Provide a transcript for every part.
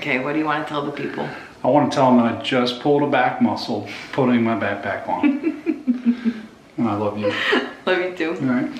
Okay, what do you want to tell the people? I want to tell them that I just pulled a back muscle putting my backpack on. And I love you. Love you too. All right.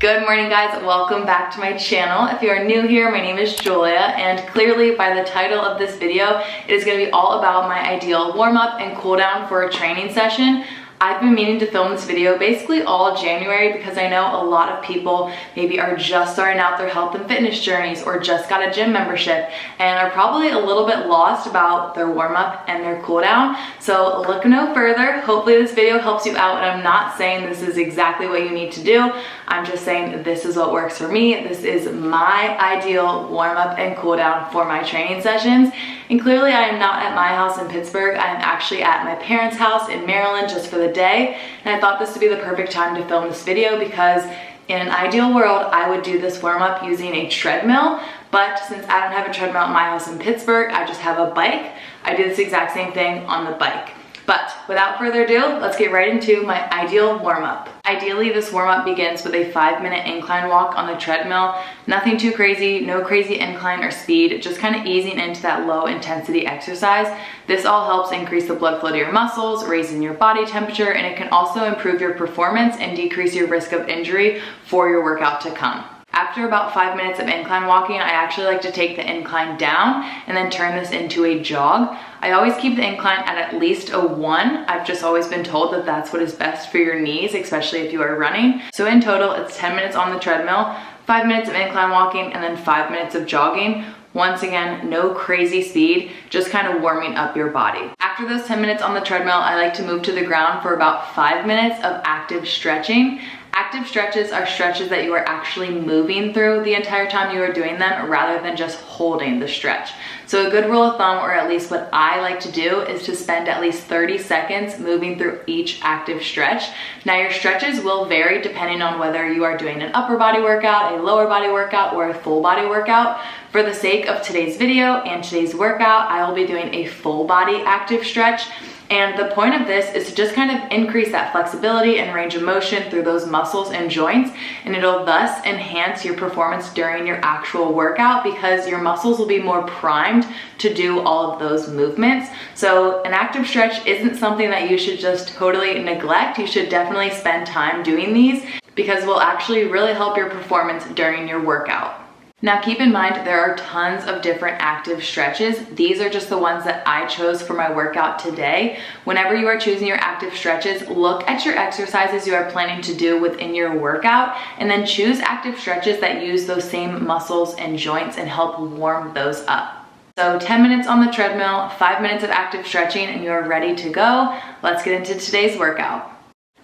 Good morning, guys. Welcome back to my channel. If you are new here, my name is Julia, and clearly by the title of this video, it is going to be all about my ideal warm-up and cool-down for a training session. I've been meaning to film this video basically all January because I know a lot of people maybe are just starting out their health and fitness journeys or just got a gym membership and are probably a little bit lost about their warm-up and their cool down. So look no further. Hopefully this video helps you out, and I'm not saying this is exactly what you need to do. I'm just saying this is what works for me. This is my ideal warm-up and cool down for my training sessions. And clearly I am not at my house in Pittsburgh. I am actually at my parents' house in Maryland just for the day. And I thought this would be the perfect time to film this video because in an ideal world, I would do this warm-up using a treadmill. But since I don't have a treadmill at my house in Pittsburgh, I just have a bike. I do this exact same thing on the bike. But without further ado, let's get right into my ideal warm-up. Ideally, this warm-up begins with a 5-minute incline walk on the treadmill. Nothing too crazy, no crazy incline or speed, just kind of easing into that low intensity exercise. This all helps increase the blood flow to your muscles, raising your body temperature, and it can also improve your performance and decrease your risk of injury for your workout to come. After about 5 minutes of incline walking, I actually like to take the incline down and then turn this into a jog. I always keep the incline at least a 1. I've just always been told that that's what is best for your knees, especially if you are running. So in total, it's 10 minutes on the treadmill, 5 minutes of incline walking, and then 5 minutes of jogging. Once again, no crazy speed, just kind of warming up your body. After those 10 minutes on the treadmill, I like to move to the ground for about 5 minutes of active stretching. Active stretches are stretches that you are actually moving through the entire time you are doing them rather than just holding the stretch. So a good rule of thumb, or at least what I like to do, is to spend at least 30 seconds moving through each active stretch. Now your stretches will vary depending on whether you are doing an upper body workout, a lower body workout, or a full body workout. For the sake of today's video and today's workout, I will be doing a full body active stretch. And the point of this is to just kind of increase that flexibility and range of motion through those muscles and joints, and it'll thus enhance your performance during your actual workout because your muscles will be more primed to do all of those movements. So an active stretch isn't something that you should just totally neglect. You should definitely spend time doing these because it will actually really help your performance during your workout. Now keep in mind, there are tons of different active stretches. These are just the ones that I chose for my workout today. Whenever you are choosing your active stretches, look at your exercises you are planning to do within your workout and then choose active stretches that use those same muscles and joints and help warm those up. So 10 minutes on the treadmill, 5 minutes of active stretching, and you are ready to go. Let's get into today's workout.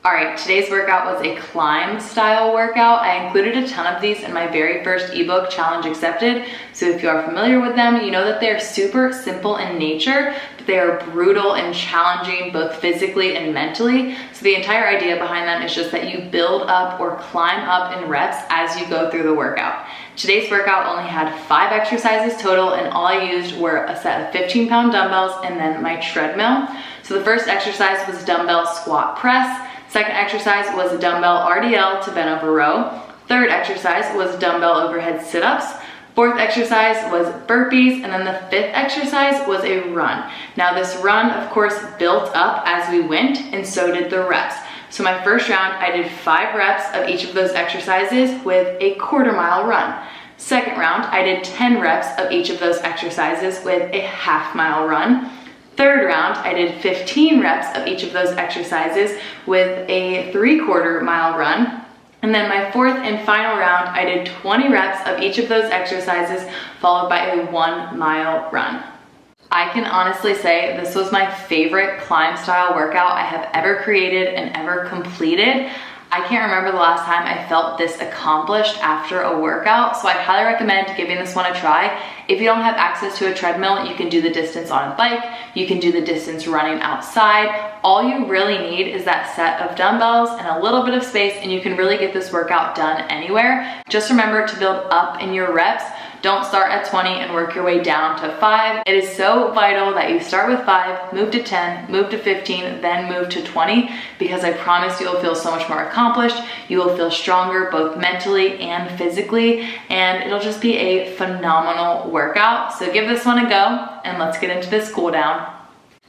All right, today's workout was a climb style workout. I included a ton of these in my very first ebook, Challenge Accepted. So if you are familiar with them, you know that they're super simple in nature, but they are brutal and challenging both physically and mentally. So the entire idea behind them is just that you build up or climb up in reps as you go through the workout. Today's workout only had 5 exercises total, and all I used were a set of 15-pound dumbbells and then my treadmill. So the first exercise was dumbbell squat press. Second exercise was a dumbbell RDL to bent over row. Third exercise was dumbbell overhead sit-ups. Fourth exercise was burpees, and then the 5th exercise was a run. Now this run, of course, built up as we went, and so did the reps. So my first round, I did 5 reps of each of those exercises with a quarter-mile run. Second round, I did 10 reps of each of those exercises with a half-mile run. Third round, I did 15 reps of each of those exercises with a 3/4 mile run. And then my fourth and final round, I did 20 reps of each of those exercises followed by a 1-mile run. I can honestly say this was my favorite climb style workout I have ever created and ever completed. I can't remember the last time I felt this accomplished after a workout, so I highly recommend giving this one a try. If you don't have access to a treadmill, you can do the distance on a bike, you can do the distance running outside. All you really need is that set of dumbbells and a little bit of space, and you can really get this workout done anywhere. Just remember to build up in your reps. Don't start at 20 and work your way down to 5. It is so vital that you start with 5, move to 10, move to 15, then move to 20, because I promise you will feel so much more accomplished. You will feel stronger both mentally and physically, and it'll just be a phenomenal workout. So give this one a go, and let's get into this cool down.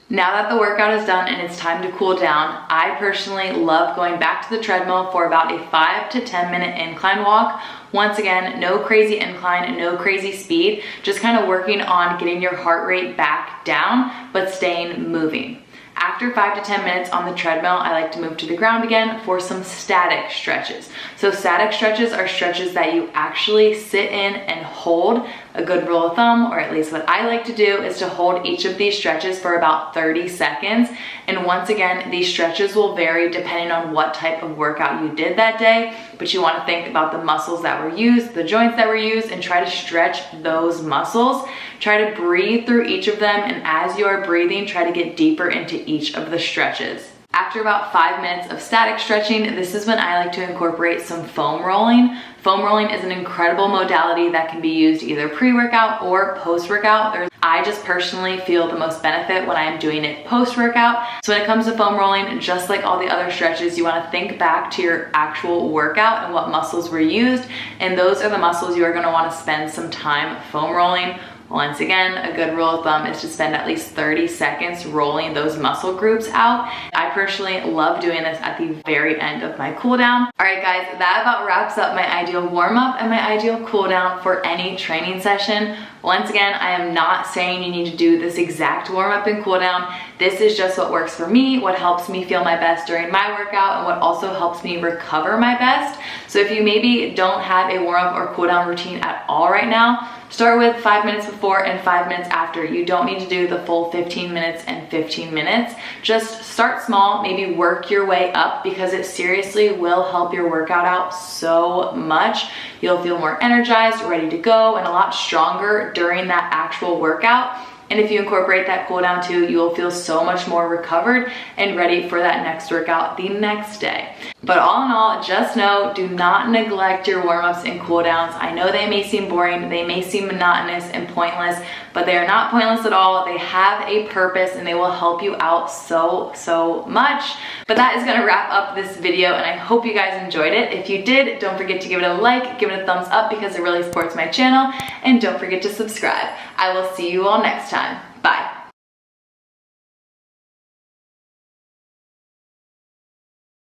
Now that the workout is done and it's time to cool down, I personally love going back to the treadmill for about a 5 to 10 minute incline walk. Once again, no crazy incline, no crazy speed, just kind of working on getting your heart rate back down, but staying moving. After 5 to 10 minutes on the treadmill, I like to move to the ground again for some static stretches. So static stretches are stretches that you actually sit in and hold. A good rule of thumb, or at least what I like to do, is to hold each of these stretches for about 30 seconds. And once again, these stretches will vary depending on what type of workout you did that day, but you want to think about the muscles that were used, the joints that were used, and try to stretch those muscles. Try to breathe through each of them, and as you are breathing, try to get deeper into each of the stretches. After about 5 minutes of static stretching, this is when I like to incorporate some foam rolling. Foam rolling is an incredible modality that can be used either pre-workout or post-workout. I just personally feel the most benefit when I am doing it post-workout. So when it comes to foam rolling, just like all the other stretches, you want to think back to your actual workout and what muscles were used, and those are the muscles you are going to want to spend some time foam rolling. Once again, a good rule of thumb is to spend at least 30 seconds rolling those muscle groups out. I personally love doing this at the very end of my cool down. All right, guys, that about wraps up my ideal warm up and my ideal cool down for any training session. Once again, I am not saying you need to do this exact warm up and cool down. This is just what works for me, what helps me feel my best during my workout, and what also helps me recover my best. So if you maybe don't have a warm up or cool down routine at all right now, start with 5 minutes before and 5 minutes after. You don't need to do the full 15 minutes and 15 minutes. Just start small, maybe work your way up, because it seriously will help your workout out so much. You'll feel more energized, ready to go, and a lot stronger during that actual workout. And if you incorporate that cool down too, you will feel so much more recovered and ready for that next workout the next day. But all in all, just know, do not neglect your warm-ups and cool downs. I know they may seem boring, they may seem monotonous and pointless, but they are not pointless at all. They have a purpose and they will help you out so much. But that is gonna wrap up this video, and I hope you guys enjoyed it. If you did, don't forget to give it a like, give it a thumbs up, because it really supports my channel, and don't forget to subscribe. I will see you all next time. Bye.